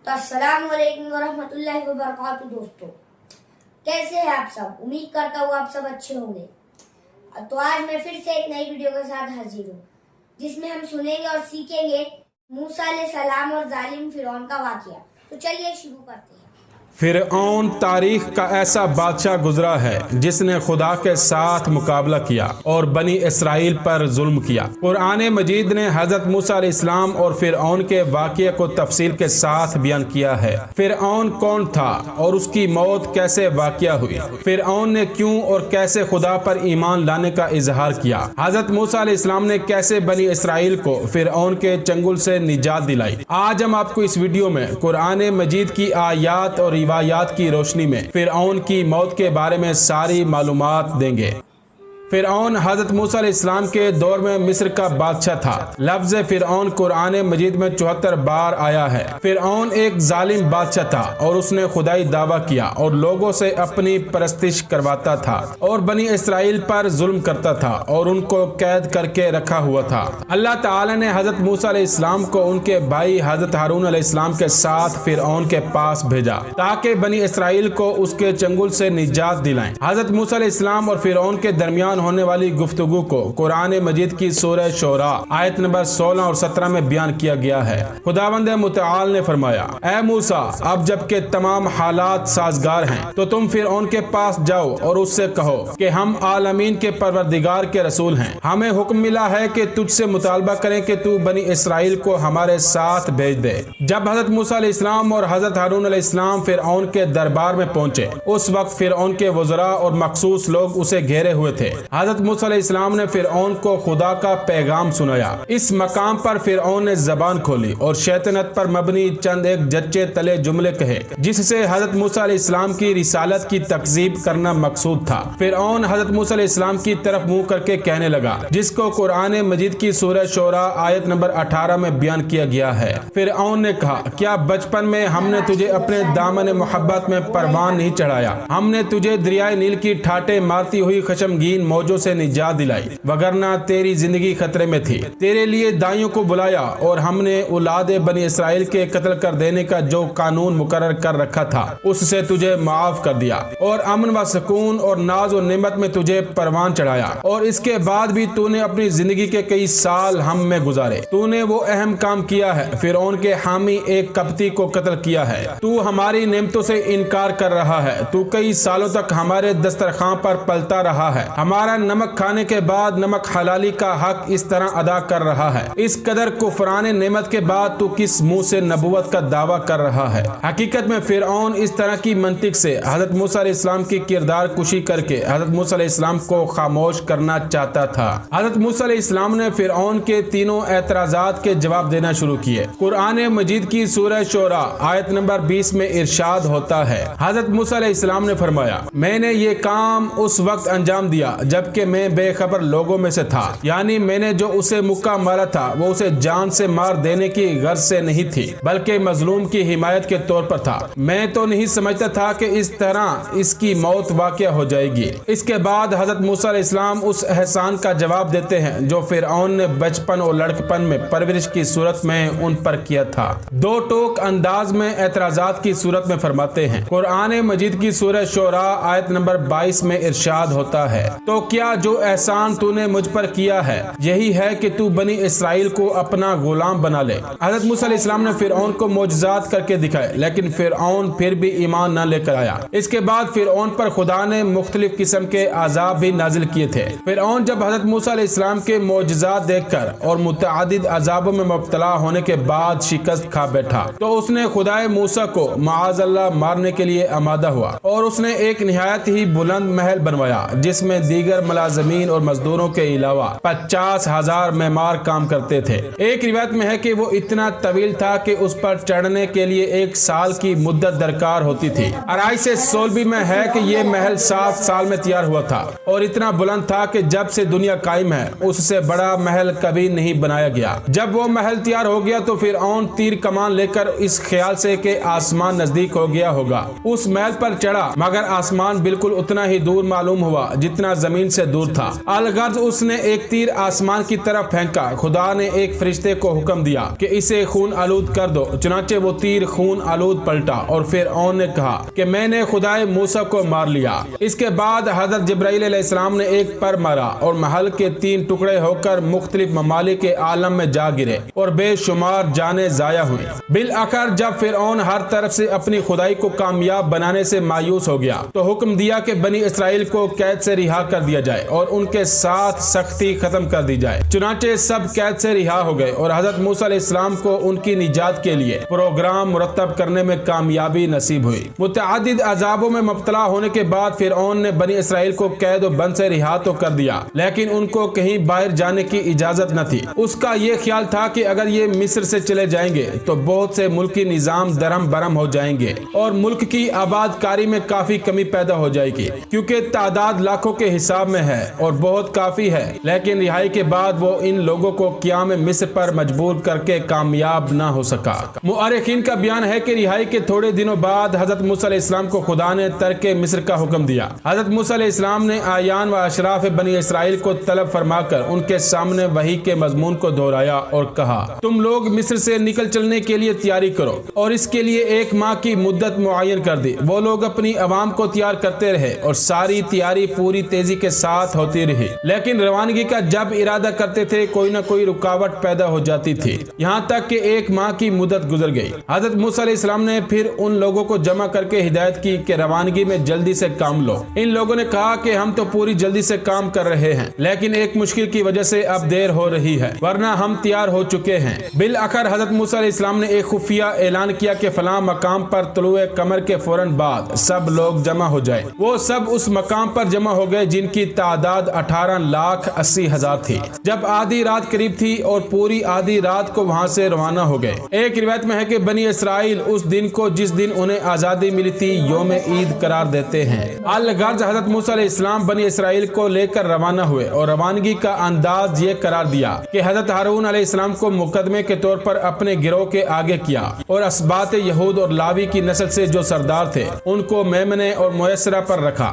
तो अस्सलाम वालेकुम वरहमतुल्लाहि वबरकातुहू। दोस्तों, कैसे हैं आप सब? उम्मीद करता हूँ आप सब अच्छे होंगे। तो आज मैं फिर से एक नई वीडियो के साथ हाजिर हूँ, जिसमें हम सुनेंगे और सीखेंगे मूसा अलैहिस्सलाम और जालिम फिरौन का वाक़या। तो चलिए शुरू करते हैं। फिरऔन तारीख का ऐसा बादशाह गुजरा है जिसने खुदा के साथ मुकाबला किया और बनी इसराइल पर जुल्म किया। कुरान मजीद ने हजरत मूसा अलैहिस्सलाम और फिरऔन के वाक़ये को तफसील के साथ बयान किया है। फिरऔन कौन था और उसकी मौत कैसे वाक़या हुई? फिरऔन ने क्यों और कैसे खुदा पर ईमान लाने का इजहार किया? हजरत मूसा अलैहिस्सलाम ने कैसे बनी इसराइल को फिरऔन के चंगुल से निजात दिलाई? आज हम आपको इस वीडियो में कुरान मजीद की आयात और रिवायात की रोशनी में फिरऔन की मौत के बारे में सारी मालूमात देंगे। फिरऔन हजरत मूसा अलैहिस्सलाम के दौर में मिस्र का बादशाह था। लफ्ज फिरऔन कुरान मजीद में 74 बार आया है। फिरऔन एक जालिम बादशाह था और उसने खुदाई दावा किया और लोगों से अपनी परस्तिश करवाता था और बनी इसराइल पर जुल्म करता था और उनको कैद करके रखा हुआ था। अल्लाह ताला ने हजरत मूसा अलैहिस्सलाम को उनके भाई हजरत हारून अलैहिस्सलाम के साथ फिरऔन के पास भेजा ताकि बनी इसराइल को उसके चंगुल से निजात दिलाएं। हजरत मूसा अलैहिस्सलाम और फिरऔन के दरमियान होने वाली गुफ्तगू को कुरान मजीद की सूरह शोरा आयत नंबर 16 और 17 में बयान किया गया है। खुदावंद मुतआल ने फरमाया, ऐ मूसा, अब जबकि तमाम हालात साजगार हैं तो तुम फिरऔन के पास जाओ और उससे कहो कि हम आलमीन के परवरदिगार के रसूल हैं। हमें हुक्म मिला है कि तुझसे मुतालबा करें कि तू बनी इसराइल को हमारे साथ भेज दे। जब हजरत मूसा अलैहिस्सलाम और हजरत हारून अलैहिस्सलाम फिरऔन के दरबार में पहुंचे, उस वक्त फिरऔन के वज़रा और मखसूस लोग उसे घेरे हुए थे। हजरत मूसा अलैहिस्सलाम ने फिरऔन को खुदा का पैगाम सुनाया। इस मकाम पर फिरऔन ने जबान खोली और शैतानत पर मबनी चंद एक जच्चे तले जुमले कहे जिससे हजरत मूसा अलैहिस्सलाम की रिसालत की तकजीब करना मकसूद था। फिरऔन हजरत मूसा अलैहिस्सलाम की तरफ मुंह करके कहने लगा, जिसको कुरान मजीद की सूरह शोरा आयत नंबर 18 में बयान किया गया है। फिरऔन ने कहा, क्या बचपन में हमने तुझे अपने दामन मोहब्बत में परवान नहीं चढ़ाया? हमने तुझे दरियाए नील की ठाटे मारती हुई खशमगीन मौजों से निजात दिलाई, वगरना तेरी जिंदगी खतरे में थी। तेरे लिए दाइयों को बुलाया और हमने औलाद बनी इसराइल के कत्ल कर देने का जो कानून मुकर्रर कर रखा था उससे तुझे माफ कर दिया और अमन व सुकून और नाज और नेमत में तुझे परवान चढ़ाया। और इसके बाद भी तूने अपनी जिंदगी के कई साल हम में गुजारे। तूने वो अहम काम किया है, फिरौन के हामी एक कप्ती को कत्ल किया है। तू हमारी नेमतों से इनकार कर रहा है। तू कई सालों तक हमारे दस्तरखां पर पलता रहा है। हमारा नमक खाने के बाद नमक हलाली का हक इस तरह अदा कर रहा है। इस कदर कुफरान नेमत के बाद तू किस मुंह से नबुवत का दावा कर रहा है? हकीकत में फिरऔन इस तरह की मंतिक से हजरत मूसा अलैहिस्सलाम की किरदार कुशी करके हजरत मूसा अलैहिस्सलाम को खामोश करना चाहता था। हजरत मूसा अलैहिस्सलाम ने फिरऔन के तीनों एतराजात के जवाब देना शुरू किए। कुरान मजीद की सूरह शोरा आयत नंबर 20 में इरशाद होता है, हजरत मूसा अलैहिस्सलाम ने फरमाया, मैंने ये काम उस वक्त अंजाम दिया जबकि मैं बेखबर लोगों में से था। यानी मैंने जो उसे मुक्का मारा था वो उसे जान से मार देने की गर्ज से नहीं थी, बल्कि मजलूम की हिमायत के तौर पर था। मैं तो नहीं समझता था कि इस तरह इसकी मौत वाक़या हो जाएगी। इसके बाद हजरत मूसा अलैहिस्सलाम उस एहसान का जवाब देते हैं जो फिरऔन ने बचपन और लड़कपन में परवरिश की सूरत में उन पर किया था। दो टोक अंदाज में एतराजात की सूरत में फरमाते हैं। कुरान मजीद की सूरह शोरा आयत नंबर 22 में इरशाद होता है, तो क्या जो एहसान तूने मुझ पर किया है यही है कि तू बनी इसराइल को अपना गुलाम बना ले। हजरत मूसा अलैहिस्सलाम ने फिरऔन को मोजज़ात करके दिखाए, लेकिन फिरऔन फिर भी ईमान न लेकर आया। इसके बाद फिरऔन पर खुदा ने मुख्तलिफ किस्म के अजाब भी नाजिल किए थे। फिरऔन जब हजरत मूसा अलैहिस्सलाम के मोजज़ात देखकर और मुतअद्दिद अजाबों में मुब्तला होने के बाद शिकस्त खा बैठा तो उसने खुदाए मूसा को माअज़ल्लाह मारने के लिए आमादा हुआ और उसने एक निहायत ही बुलंद महल बनवाया जिसमें दीगर मुलाज़मीन और मजदूरों के अलावा 50,000 मेमार काम करते थे। एक रिवायत में है कि वो इतना तवील था कि उस पर चढ़ने के लिए 1 साल की मुद्दत दरकार होती थी। अराई से सोलबी में है कि ये महल 7 साल में तैयार हुआ था और इतना बुलंद था कि जब से दुनिया कायम है उससे बड़ा महल कभी नहीं बनाया गया। जब वो महल तैयार हो गया तो फिरऔन तीर कमान लेकर इस ख्याल से कि आसमान नजदीक हो गया होगा उस महल पर चढ़ा, मगर आसमान बिल्कुल उतना ही दूर मालूम हुआ जितना जमीन जमीन से दूर था। अलगर्ज उसने एक तीर आसमान की तरफ फेंका। खुदा ने एक फरिश्ते को हुक्म दिया कि इसे खून आलूद कर दो। चुनाचे वो तीर खून आलूद पलटा और फिरऔन ने कहा कि मैंने खुदाए मूसा को मार लिया। इसके बाद हजरत जिब्राइल अलैहिस्सलाम ने एक पर मारा और महल के 3 टुकड़े होकर मुख्तलिफ ममालिक के आलम में जा गिरे और बेशुमार जाने जाया हुई। बिल आखिर जब फिरऔन हर तरफ से अपनी खुदाई को कामयाब बनाने से मायूस हो गया तो हुक्म दिया कि बनी इसराइल को कैद से रिहा कर दिया जाए और उनके साथ सख्ती खत्म कर दी जाए। चुनाचे सब कैद से रिहा हो गए और हजरत मूसा अलैहिस्सलाम को उनकी निजात के लिए प्रोग्राम मुरतब करने में कामयाबी नसीब हुई। मुतअद्दिद अजाबों में मुब्तला होने के बाद फिरऔन ने बनी इसराइल को कैद और बंद से रिहा तो कर दिया, लेकिन उनको कहीं बाहर जाने की इजाजत न थी। उसका ये ख्याल था कि अगर ये मिस्र से चले जाएंगे तो बहुत से मुल्की निजाम दरम बरम हो जाएंगे और मुल्क की आबादकारी में काफी कमी पैदा हो जाएगी, क्योंकि तादाद लाखों के हिसाब में है और बहुत काफी है। लेकिन रिहाई के बाद वो इन लोगों को क़याम मिस्र पर मजबूर करके कामयाब न हो सका। मुअर्रिखीन का बयान है कि रिहाई के थोड़े दिनों बाद हजरत मूसा अलैहिस्सलाम को खुदा ने तर्क मिस्र का हुक्म दिया। हजरत मूसा अलैहिस्सलाम ने आयान व अशराफ बनी इसराइल को तलब फरमाकर उनके सामने वही के मजमून को दोहराया और कहा, तुम लोग मिस्र से निकल चलने के लिए तैयारी करो और इसके लिए 1 माह की मुद्दत मुअय्यन कर दी। वो लोग अपनी अवाम को तैयार करते रहे और सारी तैयारी पूरी तेजी के साथ होती रही, लेकिन रवानगी का जब इरादा करते थे कोई न कोई रुकावट पैदा हो जाती थी, यहाँ तक कि 1 माह की मुद्दत गुजर गई। हजरत मूसा अलैहिस्सलाम ने फिर उन लोगों को जमा करके हिदायत की कि रवानगी में जल्दी से काम लो। इन लोगों ने कहा कि हम तो पूरी जल्दी से काम कर रहे हैं, लेकिन एक मुश्किल की वजह से अब देर हो रही है, वरना हम तैयार हो चुके हैं। बिल आखिर हजरत मूसा अलैहिस्सलाम ने एक खुफिया ऐलान किया कि फलां मकाम पर तुलुए कमर के फौरन बाद सब लोग जमा हो जाए। वो सब उस मकाम पर जमा हो गए जिनकी तादाद 18,80,000 थी। जब आधी रात करीब थी और पूरी आधी रात को वहाँ से रवाना हो गए। एक रिवायत में है कि बनी इसराइल उस दिन को जिस दिन उन्हें आजादी मिली थी यौम ईद करार देते हैं। अलगर्ज हजरत मूसा अलैहिस्सलाम बनी इसराइल को लेकर रवाना हुए और रवानगी का अंदाज ये करार दिया कि हजरत हारून अलैहिस्सलाम को मुकदमे के तौर पर अपने गिरोह के आगे किया और असबात यहूद और लावी की नस्ल से जो सरदार थे उनको मेमने और मुयसरा पर रखा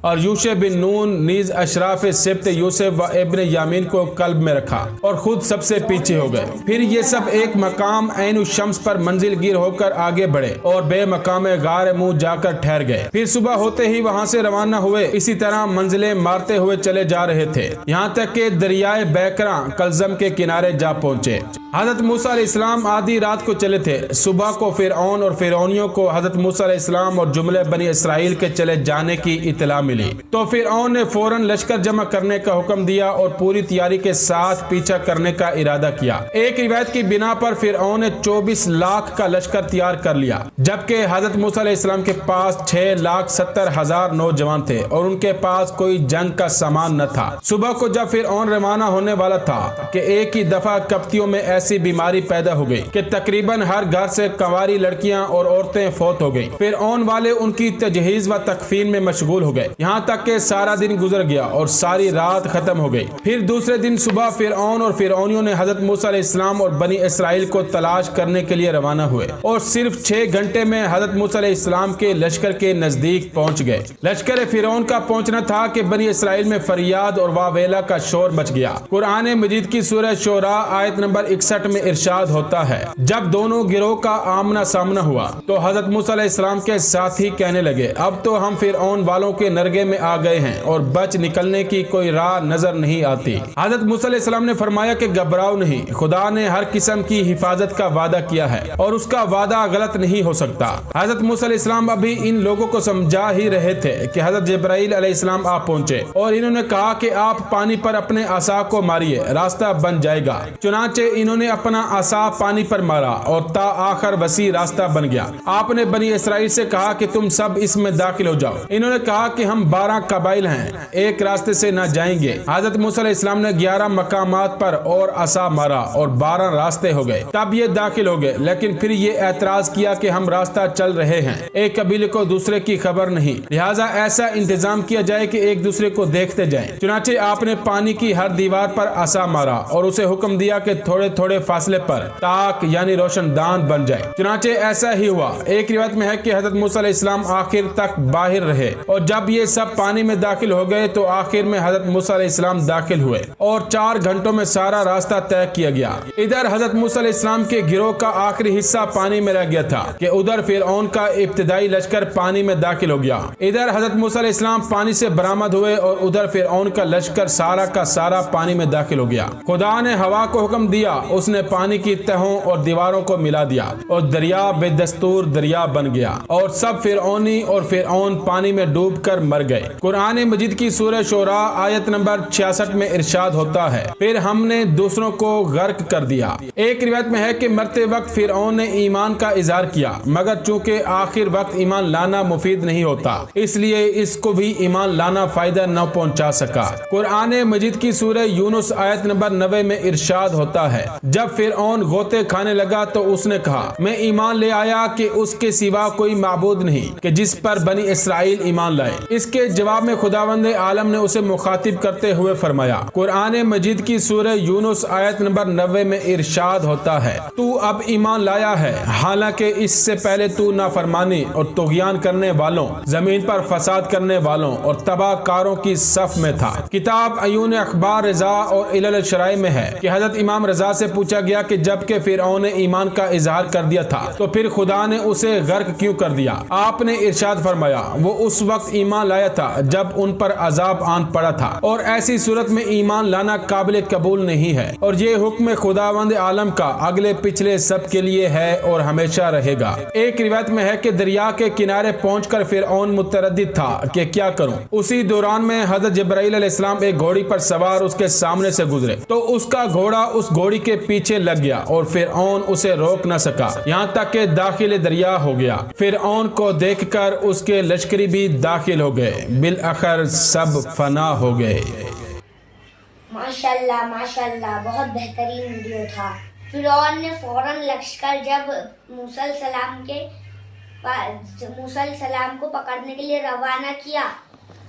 और यूशे बिन नून नीज अशराफ सिब्त यूसुफ व इब्न यामीन को कल्ब में रखा और खुद सबसे पीछे हो गए। फिर ये सब एक मकाम ऐन शम्स पर मंजिल गिर होकर आगे बढ़े और बेमकाम गार मुंह जाकर ठहर गए। फिर सुबह होते ही वहाँ से रवाना हुए। इसी तरह मंजिलें मारते हुए चले जा रहे थे, यहाँ तक कि दरियाए बैकरा कलजम के किनारे जा पहुँचे। हजरत मूसा अलैहिस्सलाम आधी रात को चले थे। सुबह को फिरऔन और फिरौनियों को हजरत मूसा अलैहिस्सलाम और जुमले बनी इसराइल के चले जाने की इत्तला मिली, तो फिरऔन ने फौरन लश्कर जमा करने का हुक्म दिया और पूरी तैयारी के साथ पीछा करने का इरादा किया। एक रिवायत की बिना पर फिरऔन ने 24 लाख का लश्कर तैयार कर लिया, जबकि हजरत मूसा अलैहिस्सलाम के पास 6,70,000 नौजवान थे और उनके पास कोई जंग का सामान न था। सुबह को जब फिरऔन रवाना होने वाला था कि एक ही दफा कप्तियों में ऐसी बीमारी पैदा हो गई कि तकरीबन हर घर से कंवारी लड़कियां और औरतें फौत हो गईं। फिरऔन वाले उनकी तजहीज व तकफीन में मशगूल हो गए, यहाँ तक कि सारा दिन गुजर गया और सारी रात खत्म हो गई। फिर दूसरे दिन सुबह फिरऔन और फिरौनियों ने हजरत मूसा अलैहिस्सलाम और बनी इसराइल को तलाश करने के लिए रवाना हुए और सिर्फ 6 घंटे में हजरत मूसा अलैहिस्सलाम के लश्कर के नजदीक पहुंच गए। लश्कर फिरौन का पहुंचना था कि बनी इसराइल में फरियाद और वावेला का शोर मच गया। कुरान मजीद की सूरह शोरा आयत नंबर 61 में इरशाद होता है, जब दोनों गिरोह का आमना सामना हुआ तो हजरत मूसा अलैहिस्सलाम के साथी कहने लगे, अब तो हम फिरऔन वालों के नरगे में आ गए हैं और बच निकलने की कोई राह नजर नहीं आती। हजरत मूसा अलैहिस्सलाम ने फरमाया कि घबराओ नहीं, खुदा ने हर किस्म की हिफाजत का वादा किया है और उसका वादा गलत नहीं हो सकता। हजरत मूसा अलैहिस्सलाम अभी इन लोगों को समझा ही रहे थे कि हजरत जिब्राइल अलैहिस्सलाम आ पहुंचे और इन्होंने कहा कि आप पानी पर अपने आसा को मारिए, रास्ता बन जाएगा। चुनाचे इन्होंने अपना आसा पानी पर मारा और ता आखिर वसी रास्ता बन गया। आपने बनी इसराइल से कहा कि तुम सब इसमें दाखिल हो जाओ। इन्होंने कहा कि हम 12 कबाइल हैं, एक रास्ते से न जाएंगे। हजरत मूसा अलैहिस्सलाम ने 11 मकामात पर और आसा मारा और 12 रास्ते हो गए। तब ये दाखिल हो गए, लेकिन फिर ये एतराज किया कि हम रास्ता चल रहे हैं, एक कबीले को दूसरे की खबर नहीं, लिहाजा ऐसा इंतजाम किया जाए कि एक दूसरे को देखते जाएं। चुनाचे आपने पानी की हर दीवार पर आसा मारा और उसे हुक्म दिया कि थोड़े थोड़े फासले पर ताक यानी रोशनदान बन जाए। चुनाचे ऐसा ही हुआ। एक रिवायत में है कि हजरत मूसा अलैहिस्सलाम आखिर तक बाहर रहे और जब ये सब पानी में दाखिल हो गए तो आखिर में हजरत मूसा अलैहिस्सलाम दाखिल हुए और 4 घंटों में सारा रास्ता तय किया गया। इधर हजरत मूसा अलैहिस्सलाम के गिरोह का आखिरी हिस्सा पानी में रह गया था कि उधर फिरऔन का इब्तिदाई लश्कर पानी में दाखिल हो गया। इधर हजरत मूसा अलैहिस्सलाम पानी से बरामद हुए और उधर फिरऔन का लश्कर सारा का सारा पानी में दाखिल हो गया। खुदा ने हवा को हुक्म दिया, उसने पानी की तहों और दीवारों को मिला दिया और दरिया बेदस्तूर दरिया बन गया और सब फिरऔनी और फिरऔन पानी में डूबकर मर गए। कुरान मजीद की सूरह शोरा आयत नंबर 66 में इरशाद होता है, फिर हमने दूसरों को गर्क कर दिया। एक रिवायत में है कि मरते वक्त फिरऔन ने ईमान का इजहार किया, मगर चूंकि आखिर वक्त ईमान लाना मुफीद नहीं होता, इसलिए इसको भी ईमान लाना फायदा न पहुंचा सका। कुरान मजीद की सूरह यूनुस आयत नंबर 90 में इरशाद होता है, जब फिरऔन गोते खाने लगा तो उसने कहा, मैं ईमान ले आया कि उसके सिवा कोई माबूद नहीं कि जिस पर बनी इसराइल ईमान लाए। इसके जवाब में खुदावंद आलम ने उसे मुखातिब करते हुए फरमाया। कुरान मजीद की सूरह यूनुस आयत नंबर 90 में इरशाद होता है, तू अब ईमान लाया है, हालांकि इससे पहले तू नाफरमानी और तुग़यान करने वालों, जमीन पर फसाद करने वालों और तबाहकारों की सफ में था। किताब अयून अखबार रजा और इलल शराय में है कि हजरत इमाम रजा से पूछा गया कि जबकि फिरऔन ने ईमान का इजहार कर दिया था तो फिर खुदा ने उसे गर्क क्यों कर दिया। आपने इरशाद फरमाया, वो उस वक्त ईमान लाया था जब उन पर अजाब आन पड़ा था और ऐसी सूरत में ईमान लाना काबिल कबूल नहीं है और ये हुक्म खुदावंद आलम का अगले पिछले सब के लिए है और हमेशा रहेगा। एक रिवायत में है कि दरिया के किनारे पहुंचकर फिरऔन मुतरद्दिद था कि क्या करूं। उसी दौरान में हजरत जिब्राइल अलैहिस्सलाम एक घोड़ी पर सवार उसके सामने से गुजरे तो उसका घोड़ा उस घोड़ी के पीछे लग गया और फिरऔन उसे रोक न सका, यहाँ तक कि दाखिल दरिया हो गया। फिरऔन को देखकर उसके लश्करी भी दाखिल हो गए, बिलआखिर सब फना हो गए। माशाल्लाह माशाल्लाह, बहुत बेहतरीन वीडियो था। फिरौन ने फौरन लश्कर जब मूसा सलाम को पकड़ने के लिए रवाना किया,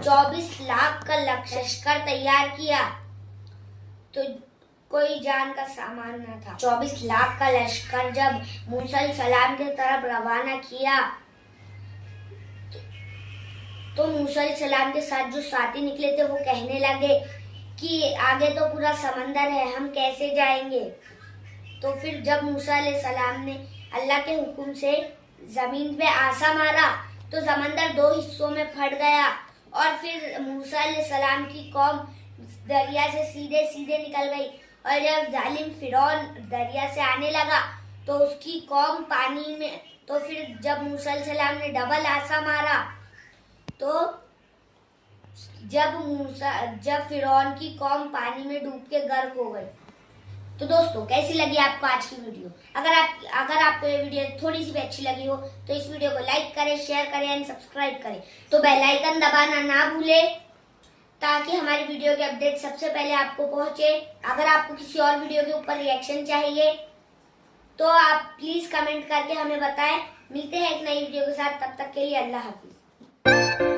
24 लाख का लश्कर तैयार किया तो कोई जान का सामान न था। 24 लाख का लश्कर जब मूसा सलाम की तरफ रवाना किया तो मूसा सलाम के साथ जो साथी निकले थे वो कहने लगे कि आगे तो पूरा समंदर है, हम कैसे जाएंगे। तो फिर जब मूसा सलाम ने अल्लाह के हुक्म से जमीन पे आसा मारा तो समंदर 2 हिस्सों में फट गया और फिर मूसा सलाम की कौम दरिया से सीधे सीधे निकल गई और जब जालिम फिरौन दरिया से आने लगा तो उसकी कौम पानी में, तो फिर जब मूसा सलाम ने डबल आसा मारा तो जब फिरौन की कौम पानी में डूब के गर्क हो गई। तो दोस्तों, कैसी लगी आपको आज की वीडियो? अगर आपको ये वीडियो थोड़ी सी भी अच्छी लगी हो तो इस वीडियो को लाइक करें, शेयर करें एंड सब्सक्राइब करें। तो बेल आइकन दबाना ना भूलें ताकि हमारी वीडियो के अपडेट सबसे पहले आपको पहुंचे। अगर आपको किसी और वीडियो के ऊपर रिएक्शन चाहिए तो आप प्लीज कमेंट करके हमें बताएं। मिलते हैं एक नई वीडियो के साथ, तब तक के लिए अल्लाह हाफिज।